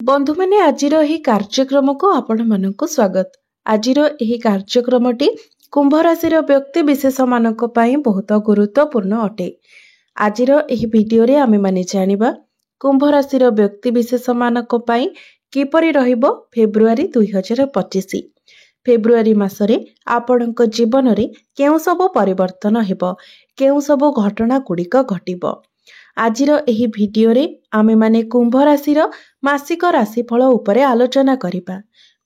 बंधु मैंने आजिर यही कार्यक्रम को आपण मानक स्वागत। आजिर यही कार्यक्रमटी कुंभ राशि व्यक्ति विशेष मानक पई बहुत गुरुत्वपूर्ण अटे। आजिर यही वीडियो रे आमे माने जानिबा कुंभ राशि व्यक्ति विशेष मानक पई किपरि रहिबो फेब्रुआरी 2025। फेब्रुआरी मासरे आपणक जीवन रे केउ सब परिवर्तन हेबो, केउ सब घटना गुड़िक घटिबो। आजिर एही वीडियो रे आमे माने कुंभ राशिर मासिक राशिफल उपरे आलोचना करिबा।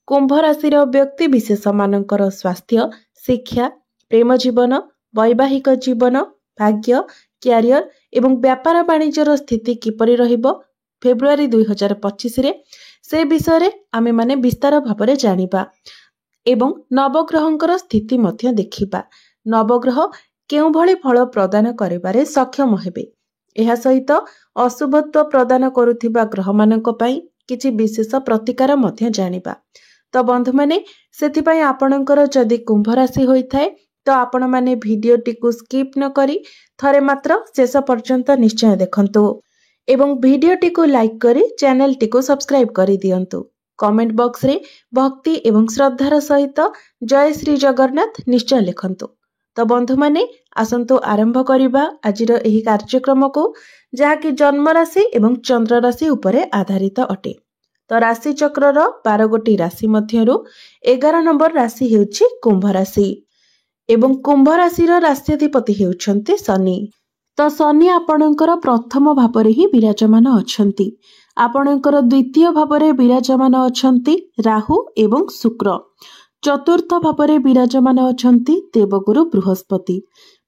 कुंभ राशिर व्यक्ति विशेष मानकर स्वास्थ्य, शिक्षा, प्रेम जीवन, वैवाहिक जीवन, भाग्य, क्यारियर एवं व्यापार वाणिज्यर स्थिति किपरि रहिबो फेब्रुआरी 2025 रे से विषय रे आमे माने विस्तार भाबरे जानिबा एवं नवग्रहंकर स्थिति मध्य देखिबा। नवग्रह केउ भली फल प्रदान करिबारे सक्षम हेबे। एहा सहित अशुभत्व प्रदान करुथिबा ग्रह मानक पई किछि विशेष प्रतिकार मध्य जानिबा। तो बंधु माने सेथिपई आपणकर जदि कुंभ राशि होइथाय तो आपण माने वीडियोटी को स्किप न करी थरे मात्र शेष पर्यंत निश्चय देखंतु एवं वीडियोटी को लाइक करी चैनल टी को सब्सक्राइब करी दियंतु। कमेंट बॉक्स रे भक्ति एवं श्रद्धार सहित जय श्री जगन्नाथ निश्चय लिखंतु। तो बंधु माने आसंतु आरंभ करिबा आजिर एही कार्यक्रम को जहाँकि जन्म राशि एवं चंद्र राशि उपरे आधारित अटे। तो राशि चक्रर 12 गोटी राशि मध्यरु 11 नंबर राशि हेउछि कुंभ राशि एवं कुंभ राशिर राष्ट्राधिपति हेउछन्ति शनि। तो शनि आपणकर प्रथम भावरे ही विराजमान अछन्ति। आपणकर द्वितीय भावरे विराजमान अछन्ति राहु एवं शुक्र। चतुर्थ भावरे विराजमान अछन्ति देवगुरु बृहस्पति।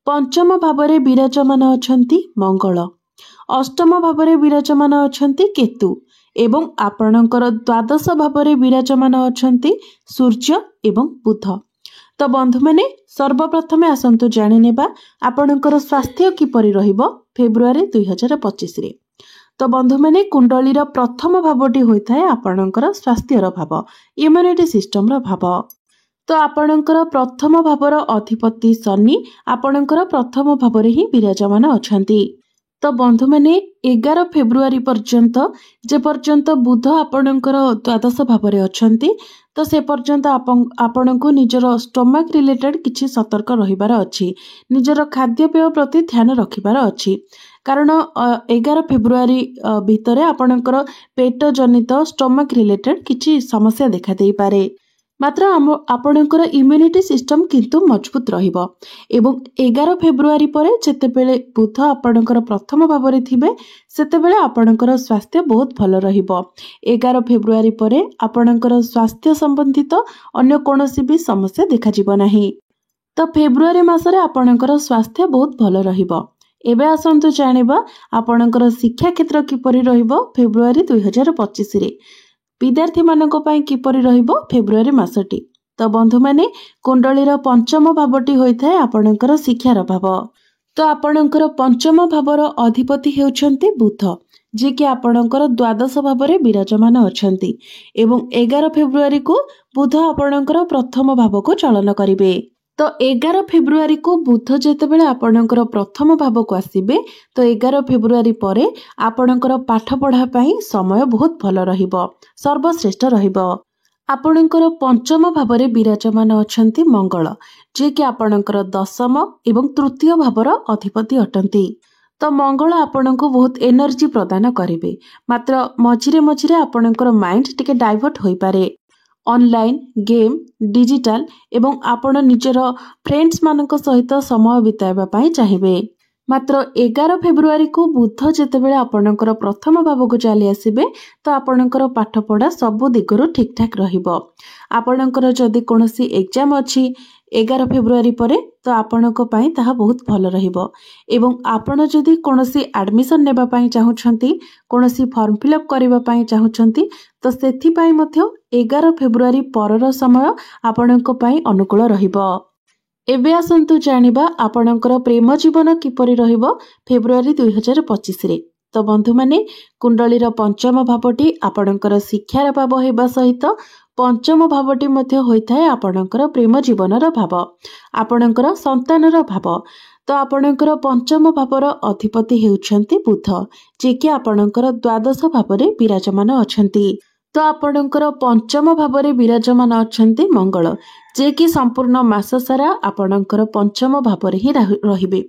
पंचम भावरे विराजमान अछन्ति मंगल। अष्टम भावरे विराजमान अछन्ति केतु एवं आपणकर द्वादश भावरे विराजमान अछन्ति सूर्य एवं बुध। तो बंधु माने सर्वप्रथमे आसंतु जानि नेबा आपणकर स्वास्थ्य किपरि रहिबो फेब्रुआरी 2025 रे। तो बंधु माने कुंडलीर प्रथम भावटी होइथाय आपणकर स्वास्थ्यर भाव, इम्युनिटी सिस्टम रो भाव। तो आपणकर प्रथम भावर अधिपति शनि आपणकर प्रथम भावरे ही विराजमान अछन्ति। तो बंधु माने 11 फेब्रुआरी पर्यंत जे पर्यंत बुध आपणकर द्वादश भावरे अछन्ति तो से पर्यंत आपणको निजर स्टमक रिलेटेड किछि सतर्क रहिबार अछि। निजर खाद्यपेय प्रति ध्यान रखिबार अछि कारण 11 फेब्रुआरी भितरे आपणकर पेट जनित स्टमक रिलेटेड किछि समस्या देखा देई पारे। मात्र आपणकर इम्युनिटी सिस्टम किंतु मजबूत रहिबो एवं 11 फेब्रुआरी परे जेतेबेले बुध आपणकर प्रथम भावरे थिबे सेतेबेले आपणकर स्वास्थ्य बहुत भल रहिबो। 11 फेब्रुआरी परे आपणकर स्वास्थ्य संबंधित अन्य कोनोसी भी समस्या देखा जिवो नाही। तो फेब्रुआरी मासरे आपणकर स्वास्थ्य बहुत भल रहिबो। एबे आसंतु जानिबा आपणकर शिक्षा क्षेत्र किपरि रहिबो फेब्रुआरी 2025 रे। विद्यार्थी मानक पई किपरि रहिबो फेब्रुआरी मासटी। तो बंधु माने कुंडलीर पंचम भावटी होइथाय आपणकर शिक्षार भाव। तो आपणकर पंचम भावर अधिपति हेउछन्ति बुध जे कि आपणकर द्वादश भावरे विराजमान अछन्ति एवं 11 फेब्रुआरी को बुध आपणकर प्रथम भाव को चलन करिवे। तो 11 फेब्रुआरी को बुध जेतेबेले आपणकर प्रथम भाव को आसीबे तो 11 फेब्रुआरी परे आपणकर पाठ पढ़ा पई समय बहुत भल रहिबो, सर्वश्रेष्ठ रहिबो। आपणकर पंचम भावरे विराजमान अछन्ति मंगल जे कि आपणकर दशम एवं तृतीय भावर अधिपति अटंती। तो मंगल आपणको बहुत एनर्जी प्रदान करिवे मात्र मझिरे मझिरे आपणकर माइंड टिके डाइवर्ट होई पारे। ऑनलाइन गेम डिजिटल एवं आपण निजर फ्रेंड्स मानक सहित समय बिताइबा पई चाहिबे। मात्र 11 फेब्रुआरी को बुध जेतेबेले आपणकर प्रथम भाव को चली आसीबे तो आपणकर पाठ पढ़ा सब दिगरु ठीक ठाक रहिबो। आपणकर जदि कोनोसी एग्जाम अछि 11 फेब्रुआरी परे तो आपणको पई ताहा बहुत भल रहिबो एवं आपण जदि कोनोसी एडमिशन नेबा पई चाहुछंती, कोनोसी फॉर्म फिलअप करिबा पई चाहुछंती तो सेथि पई मध्य 11 फेब्रुआरी परर समय आपणको पई अनुकूल रहिबो। एबे आसंतु जानिबा आपणकर प्रेम जीवन किपरि रहिबो फेब्रुआरी 2025 रे। तो बंधु माने कुंडलीर पंचम भावटी आपणकर शिक्षार भाव हेबा सहित पंचम भावटी मध्य होइथाय आपणकर प्रेम जीवनर भाव, आपणकर संतानर भाव। तो आपणकर पंचम भावर अधिपति हेउछन्ति बुध जे कि आपणकर द्वादश भावरे विराजमान अछन्ति। तो आपणकर पंचम भाव में विराजमान अच्छा मंगल जे कि संपूर्ण मास सारा आपणकर पंचम भाव ही रहिबे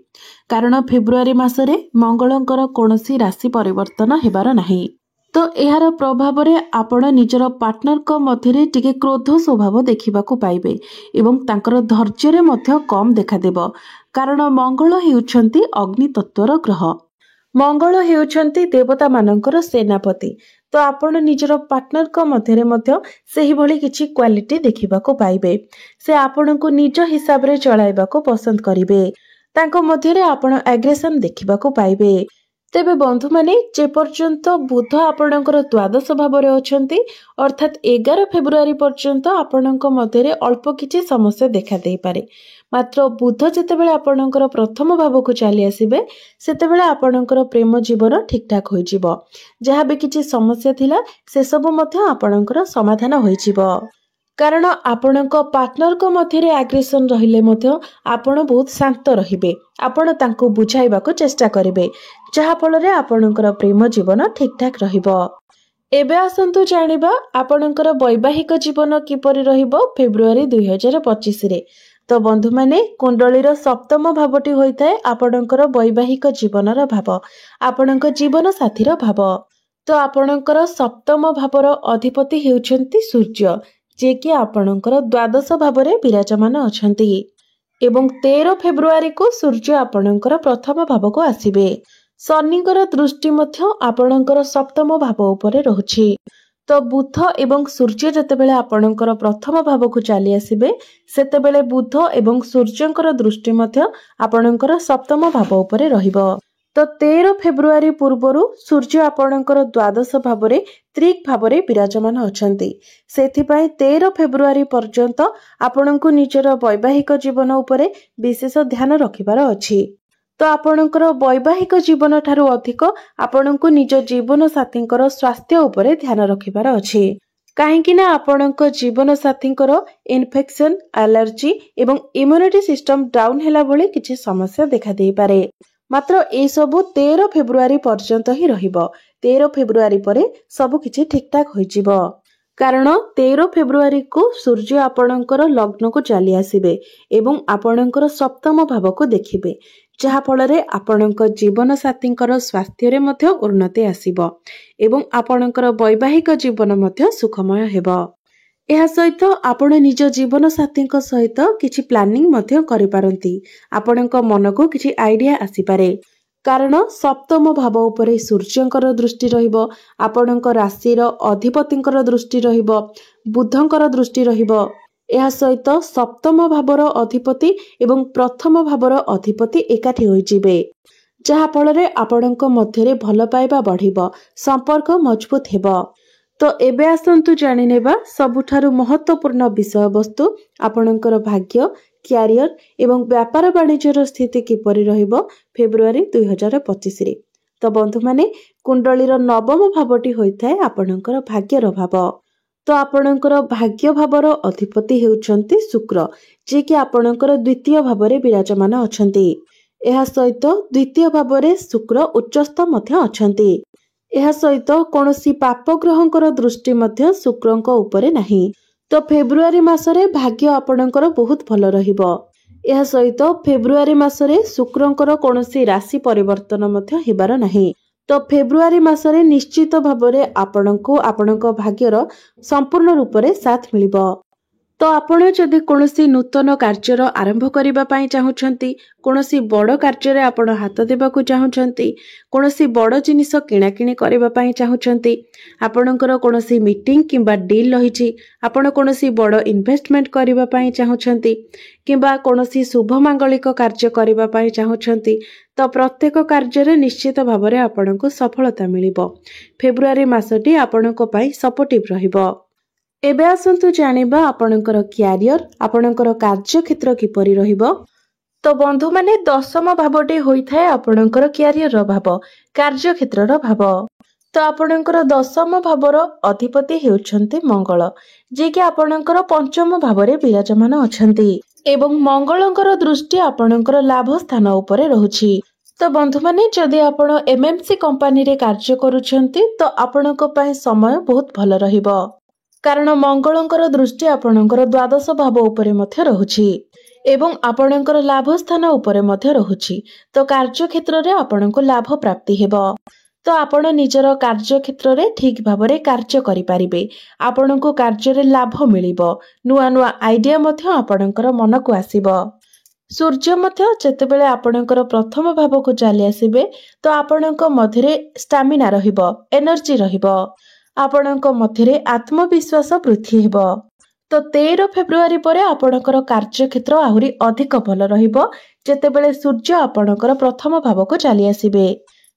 कारण फेब्रुआरी मासरे मंगलंकर कौनसी राशि परिवर्तन हेबार नाही। तो यार प्रभाव रे आपण निजर पार्टनर को मध्यरे टिके क्रोध स्वभाव देखिबाकू पाइबे एवं तांकर धैर्य रे मध्य कम देखा देबो कारण मंगल हेउछंती अग्नि तत्वर ग्रह। मंगल हेउछंती देवता मानकर सेनापति। तो आपण निजर पार्टनर को मध्यरे मध्य सेही भली किछि क्वालिटी देखिबाकू पाइबे। से आपणको निज हिसाब रे चलाइबाकू पसंद करिवे। तांको मध्यरे आपण एग्रेशन देखिबाकू पाइबे। तेबे बंधु माने जे पर्यंत बुध आपणकर द्वादश भाव रे अछंती अर्थात 11 फेब्रुआरी पर्यंत आपणक मध्यरे अल्प किछि समस्या देखा देई पारे। मात्र बुध जेतेबेले आपणकर प्रथम भाव को चली आसीबे सेतेबेले आपणकर प्रेम जीवन ठीक ठाक होई जिवो। जहा भी किछि समस्या थिला से सब मध्य आपणकर समाधान होई जिवो कारण आपणक पार्टनर को मध्यरे एग्रेशन रहिले मध्य आपण बहुत शांत रहिबे। आपण तांको बुझाइबाको चेष्टा करिवे जहा फल रे आपणकर प्रेम जीवन ठीक ठाक रहिबो। एबे आसंतु जानिबा आपणकर वैवाहिक जीवन किपरि रहिबो फेब्रुआरी 2025 रे। तो बंधु माने कुंडलीर सप्तम भावटी होइताए आपणकर वैवाहिक जीवनर भाव आपणक जीवन साथीर भाव। तो आपणकर सप्तम भावर अधिपति हेउछंती सूर्य जे कि आपणकर द्वादश भाव रे विराजमान अछंती एवं 13 फेब्रुआरी को सूर्य आपणकर प्रथम भाव को आसीबे। शनिकर दृष्टि मध्य आपणकर सप्तम भाव उपरे रहुछि। तो बुध एवं सूर्य जेतेबेले आपणकर प्रथम भाव को चली आसीबे सेतेबेले बुध एवं सूर्यंकर दृष्टि मध्य आपणकर सप्तम भाव उपरे रहिबो। तो 13 फेब्रुआरी पूर्वरु सूर्य आपणकर द्वादश भाव रे त्रिक भाव रे विराजमान अछंती। सेथिपाई 13 फेब्रुआरी पर्यंत आपणको निजर वैवाहिक जीवन उपरे विशेष ध्यान रखिबार अछि। तो आपणकर वैवाहिक जीवन ठारू अधिक आपणको निज जीवन साथींकर स्वास्थ्य उपरे ध्यान रखिबार अछि। काहेकि ना आपणको जीवन साथींकर इन्फेक्शन एलर्जी एवं इम्यूनिटी सिस्टम डाउन हैला भली किछि समस्या देखा देई पारे। मात्र ए सबु 13 फेब्रुआरी पर्यंत ही रहिबो। 13 फेब्रुआरी परे सबु किछि ठीक ठाक होई जिवो कारण 13 फेब्रुआरी को सूर्य आपणकर लग्न को चली आसीबे एवं आपणकर सप्तम भाव को देखिबे जहा फल रे आपणक जीवन साथींकर स्वास्थ्य रे मध्य उन्नति आसीबो एवं आपणकर वैवाहिक जीवन मध्य सुखमय हेबो। एहा सहित आपण निज जीवन साथी सहित किछि प्लानिंग मध्य करि पारंती। आपणक मन को किछि आइडिया आसी पारे कारण सप्तम भाव उपरे सूर्यंकर दृष्टि रहिबो आपणक राशि रो अधिपतिंकर दृष्टि रहिबो बुधंकर दृष्टि रहिबो। एहा सहित सप्तम भावर अधिपति एवं प्रथम भावर अधिपति एकाठी होई जिवे जहा फल रे आपणक मध्यरे भल पाइबा बढ़िबो संपर्क मजबूत हेबो। तो एबे आसंतु जानि नेबा सबुठारु महत्वपूर्ण विषय वस्तु आपणकर भाग्य क्यारियर एवं व्यापार वाणिज्यर स्थिति किपरि रहिबो फेब्रुआरी 2025 रे। तो बंधु माने कुंडलीर नवम भावटी होइथाय आपणकर भाग्यर भाव। तो आपणकर भाग्य भावर अधिपति हेउछंती शुक्र जे कि आपणकर द्वितीय भाव रे विराजमान अछंती। एहा सहित द्वितीय भाव रे शुक्र उच्चस्थ मध्य अछंती। एहा सहित कोनोसी पाप ग्रहंकर दृष्टि मध्य शुक्रंक उपरे नाही। तो फेब्रुआरी मासरे भाग्य आपणकर बहुत भल रहिबो। एहा सहित फेब्रुआरी मासरे शुक्रंकर कोनोसी राशि परिवर्तन मध्य हेबार नाही। तो फेब्रुआरी मासरे निश्चित भावरे आपणको आपणक भाग्यर संपूर्ण रूपरे साथ मिलिबो। तो आपण जदि कोनोसी नूतन कार्यर आरंभ करिबा पई चाहुछंती कोनोसी बड़ कार्य आपण हाथ देबाकू चाहुछंती कोनोसी बड़ जिनिस किणाकिणी करिबा पई चाहुछंती आपणकर कोनोसी मीटिंग किंबा डील रहिछि आपण कोनोसी बड़ इन्वेस्टमेंट करिबा पई चाहुछंती किंबा कोनोसी शुभ मांगलिक कार्य करिबा पई चाहुछंती तो प्रत्येक कार्य निश्चित भावरे आपणको सफलता मिलिबो। फेब्रुआरी मासटी आपणको पई सपोर्टिव रहिबो। एबे आसंतु जानिबा आपणकर क्यारियर आपणकर कार्य क्षेत्र किपरि रहिबो। तो बंधु माने दशम भावटी होइथाय आपणकर क्यारियर भाव कार्य क्षेत्रर भाव। तो आपणकर दशम भावर अधिपति हेउछंती मंगल जे कि आपणकर पंचम भावरे विराजमान अछंती एवं मंगलंकर दृष्टि आपणकर लाभ स्थान उपरे रहुछि। तो बंधु माने जदि आपण एमएमसी कंपनी रे कार्य करूछंती तो आपणक पई समय बहुत भल रहिबो कारण मंगलंकर दृष्टि आपणकर द्वादश भाव उपरे मध्य रहुछि एवं आपणकर लाभ स्थान उपरे मध्य रहुछि तो कार्य क्षेत्र रे आपणको लाभ प्राप्ति हेबो तो आपण निजर कार्य क्षेत्र रे ठीक भाबरे कार्य करि परिबे आपणको कार्य रे लाभ मिलिबो नुआ नुआ आइडिया मध्य आपणकर मन को आसीबो सूर्य मध्य जेतेबेले आपणकर प्रथम भाव को चली आसीबे तो आपणक मध्यरे स्टामिना रहिबो एनर्जी रहिबो आपणक मध्यरे आत्मविश्वास वृद्धि हेबो तो 13 फेब्रुआरी परे आपणकर कार्य क्षेत्र आहुरी अधिक भल रहिबो जेतेबेले सूर्य आपणकर प्रथम भाव को चली आसीबे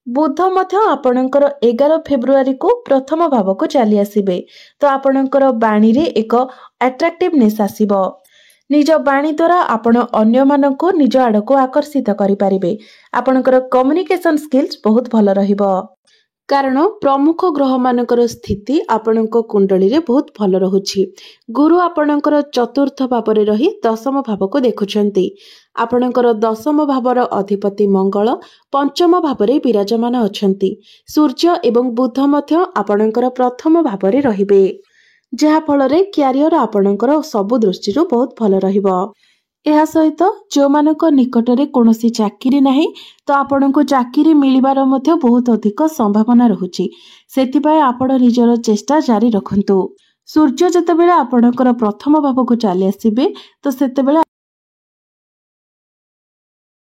बुध मध्य आपणकर 11 फेब्रुआरी को प्रथम भाव को चली आसीबे तो आपणकर बाणी रे एक अट्रैक्टिवनेस आसीबो निज बाणी द्वारा आपण अन्य मानक निज आड़क आकर्षित करें आपणकर कम्युनिकेशन स्किल्स बहुत भल रहिबो कारण प्रमुख ग्रह मानकर स्थिति आपणक कुंडली रे बहुत भल रहुछि गुरु आपणकर चतुर्थ भाव रही दशम भाव को देखुछंती आपणकर दशम भावर अधिपति मंगल पंचम भाव विराजमान अछंती सूर्य एवं बुध मध्य आपणकर प्रथम भाव रहिबे जहा फल क्यारियर आपणकर सबु दृष्टि बहुत भल रहिबो एहा सहित जो मानक निकटरे कोनोसी चाकरी नाही तो आपणको चाकरी मिलिबार मध्य बहुत अधिक संभावना रहुछि सेतिपाय आपण निजर चेष्टा जारी रखंतु सूर्य जतेबेले आपणकर प्रथम भाव को चली आसीबे तो सेतेबेले